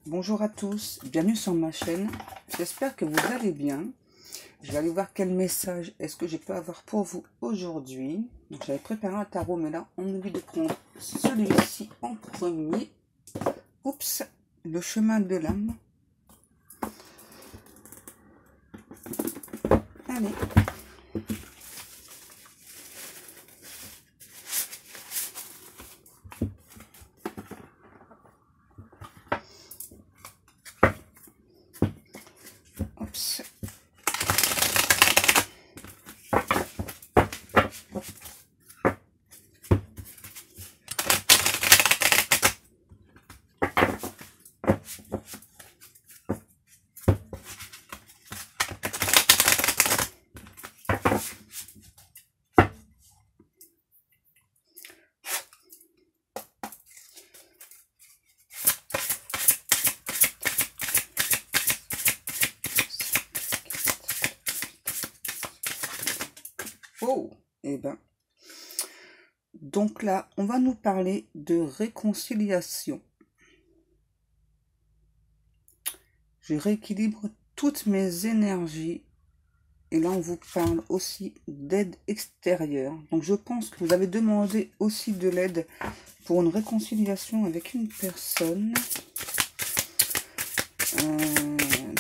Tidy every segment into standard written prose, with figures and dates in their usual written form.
Bonjour à tous, bienvenue sur ma chaîne. J'espère que vous allez bien. Je vais aller voir quel message est-ce que je peux avoir pour vous aujourd'hui. Donc j'avais préparé un tarot, mais là on oublie de prendre celui-ci en premier. Oups, le chemin de l'âme. Allez. Oups. Oh, et ben. Donc là, on va nous parler de réconciliation. Je rééquilibre toutes mes énergies. Et là, on vous parle aussi d'aide extérieure. Donc, je pense que vous avez demandé aussi de l'aide pour une réconciliation avec une personne.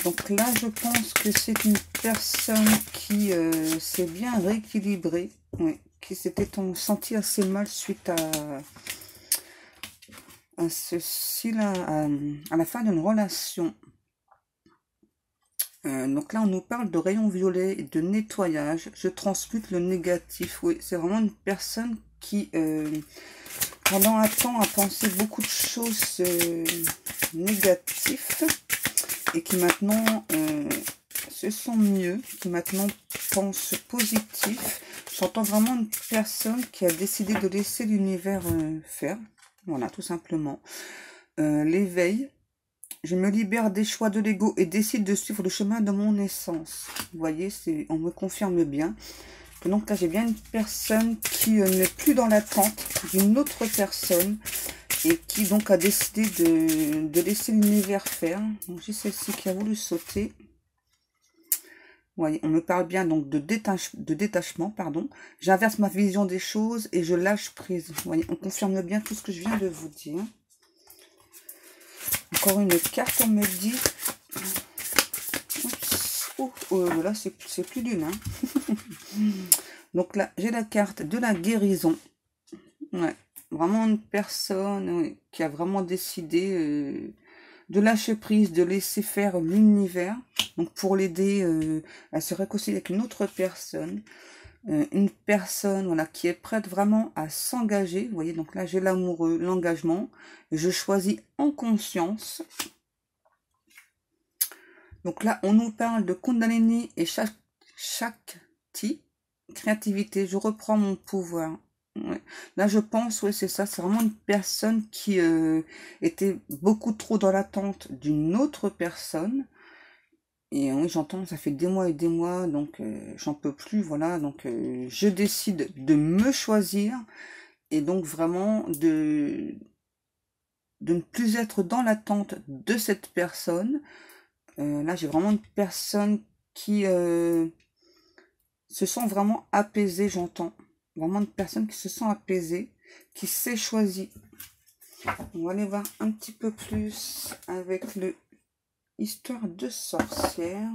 Donc là, je pense que c'est une personne qui s'est bien rééquilibrée. Oui, qui s'était senti assez mal suite à ceci-là, à la fin d'une relation. Donc là, on nous parle de rayons violets et de nettoyage. Je transmute le négatif. Oui, c'est vraiment une personne qui, pendant un temps, a pensé beaucoup de choses négatives et qui maintenant se sent mieux, qui maintenant pense positif. J'entends vraiment une personne qui a décidé de laisser l'univers faire. Voilà, tout simplement. L'éveil. Je me libère des choix de l'ego et décide de suivre le chemin de mon essence. Vous voyez, on me confirme bien. Donc là, j'ai bien une personne qui n'est plus dans l'attente d'une autre personne et qui donc a décidé de laisser l'univers faire. Donc j'ai celle-ci qui a voulu sauter. Vous voyez, on me parle bien donc de détachement, pardon. J'inverse ma vision des choses et je lâche prise. Vous voyez, on confirme bien tout ce que je viens de vous dire. Encore une carte, on me dit. Là, c'est plus d'une. Hein. Donc là, j'ai la carte de la guérison. Ouais, vraiment une personne qui a vraiment décidé de lâcher prise, de laisser faire l'univers. Donc pour l'aider à se réconcilier avec une autre personne. Une personne voilà, qui est prête vraiment à s'engager. Vous voyez, donc là, j'ai l'amoureux, l'engagement. Je choisis en conscience. Donc là, on nous parle de Kundalini et Shakti, créativité. Je reprends mon pouvoir. Ouais. Là, je pense, oui, c'est ça. C'est vraiment une personne qui était beaucoup trop dans l'attente d'une autre personne. Et oui, j'entends, ça fait des mois et des mois, donc j'en peux plus, voilà. Donc je décide de me choisir et donc vraiment de ne plus être dans l'attente de cette personne. Là, j'ai vraiment une personne qui se sent vraiment apaisée, j'entends. Vraiment une personne qui se sent apaisée, qui s'est choisie. On va aller voir un petit peu plus avec le Histoire de sorcière.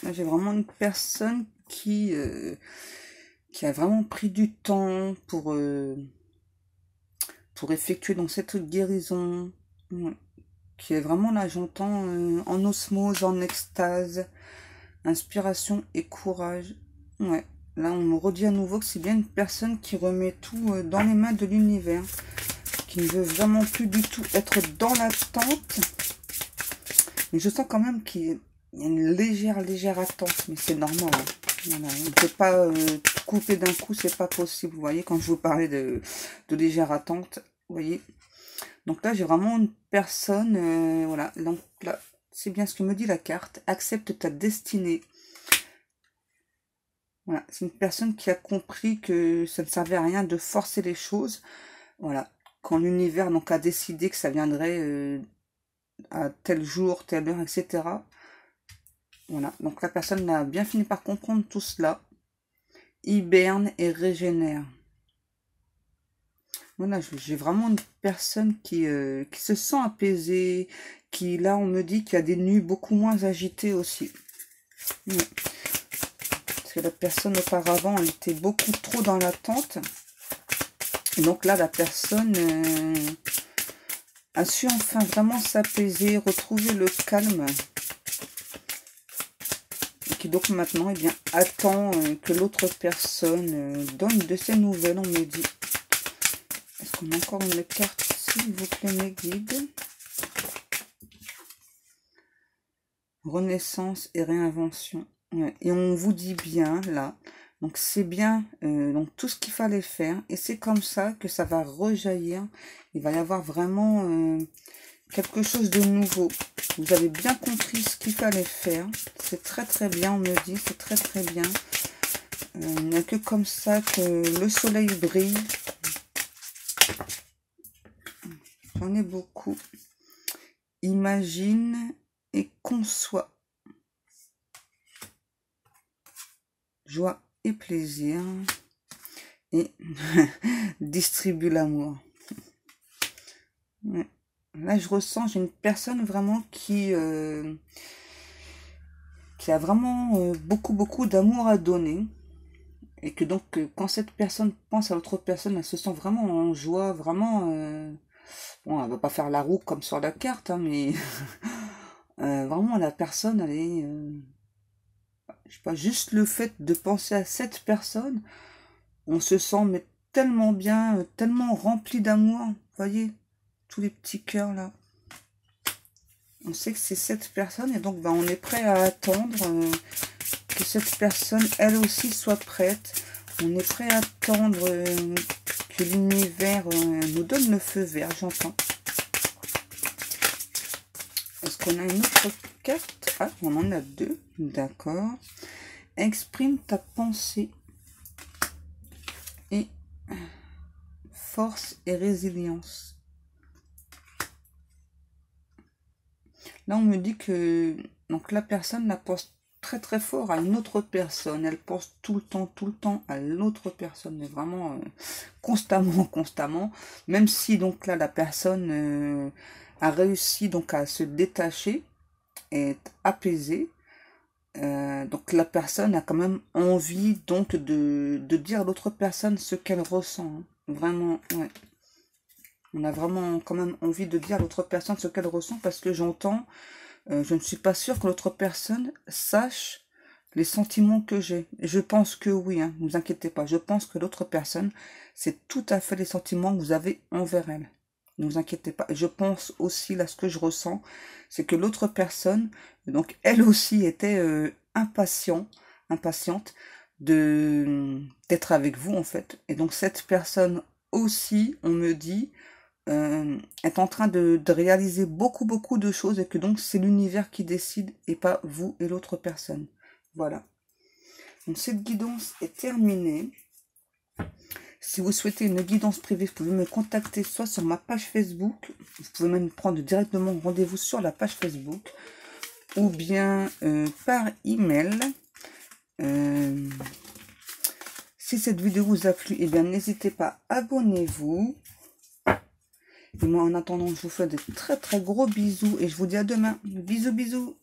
Là, j'ai vraiment une personne qui a vraiment pris du temps pour effectuer dans cette guérison. Qui est vraiment là, j'entends, en osmose, en extase, inspiration et courage. Ouais. Là, on me redit à nouveau que c'est bien une personne qui remet tout dans les mains de l'univers. Qui ne veut vraiment plus du tout être dans l'attente. Mais je sens quand même qu'il il y a une légère attente, mais c'est normal. Hein. Voilà. On ne peut pas tout couper d'un coup, c'est pas possible. Vous voyez, quand je vous parlais de légère attente, vous voyez. Donc là, j'ai vraiment une personne, voilà. Donc là, c'est bien ce que me dit la carte. Accepte ta destinée. Voilà, c'est une personne qui a compris que ça ne servait à rien de forcer les choses. Voilà, quand l'univers donc a décidé que ça viendrait à tel jour, telle heure, etc. Voilà, donc la personne a bien fini par comprendre tout cela. Hiberne et régénère. Voilà, j'ai vraiment une personne qui se sent apaisée, qui là on me dit qu'il y a des nuits beaucoup moins agitées aussi. Ouais. Parce que la personne auparavant elle était beaucoup trop dans l'attente. Et donc là la personne a su enfin vraiment s'apaiser, retrouver le calme. Et qui donc maintenant eh bien, attend que l'autre personne donne de ses nouvelles, on me dit. Est-ce qu'on a encore une carte, s'il vous plaît, mes guides? Renaissance et réinvention. Ouais. Et on vous dit bien, là, donc c'est bien donc tout ce qu'il fallait faire. Et c'est comme ça que ça va rejaillir. Il va y avoir vraiment quelque chose de nouveau. Vous avez bien compris ce qu'il fallait faire. C'est très bien, on me dit, c'est très bien. Il n'y a que comme ça que le soleil brille. J'en ai beaucoup. Imagine et conçoit. Joie et plaisir. Et distribue l'amour. Ouais. Là, je ressens, j'ai une personne vraiment qui a vraiment beaucoup d'amour à donner. Et que donc, quand cette personne pense à l'autre personne, elle se sent vraiment en joie, vraiment... bon, elle va pas faire la roue comme sur la carte, hein, mais vraiment, la personne, elle est... je sais pas, juste le fait de penser à cette personne, on se sent mais tellement bien, tellement rempli d'amour. Vous voyez, tous les petits cœurs, là. On sait que c'est cette personne, et donc, ben, on est prêt à attendre... que cette personne, elle aussi, soit prête. On est prêt à attendre que l'univers nous donne le feu vert, j'entends. Est-ce qu'on a une autre carte? Ah, on en a deux, d'accord. Exprime ta pensée et force et résilience. Là, on me dit que donc la personne la pense très fort à une autre personne. Elle pense tout le temps à l'autre personne, mais vraiment constamment. Même si donc là la personne a réussi donc à se détacher et être apaisée, donc la personne a quand même envie donc de dire à l'autre personne ce qu'elle ressent. Hein. Vraiment, ouais. On a vraiment quand même envie de dire à l'autre personne ce qu'elle ressent parce que j'entends. Je ne suis pas sûre que l'autre personne sache les sentiments que j'ai. Je pense que oui, hein, ne vous inquiétez pas. Je pense que l'autre personne, c'est tout à fait les sentiments que vous avez envers elle. Ne vous inquiétez pas. Je pense aussi, là, ce que je ressens, c'est que l'autre personne, donc elle aussi était impatiente d'être avec vous, en fait. Et donc cette personne aussi, on me dit... est en train de réaliser beaucoup de choses et que donc c'est l'univers qui décide et pas vous et l'autre personne. Voilà. Donc cette guidance est terminée. Si vous souhaitez une guidance privée, vous pouvez me contacter soit sur ma page Facebook, vous pouvez même prendre directement rendez-vous sur la page Facebook, ou bien par email. Si cette vidéo vous a plu, eh bien n'hésitez pas, abonnez-vous. Et moi, en attendant, je vous fais de très gros bisous et je vous dis à demain. Bisous.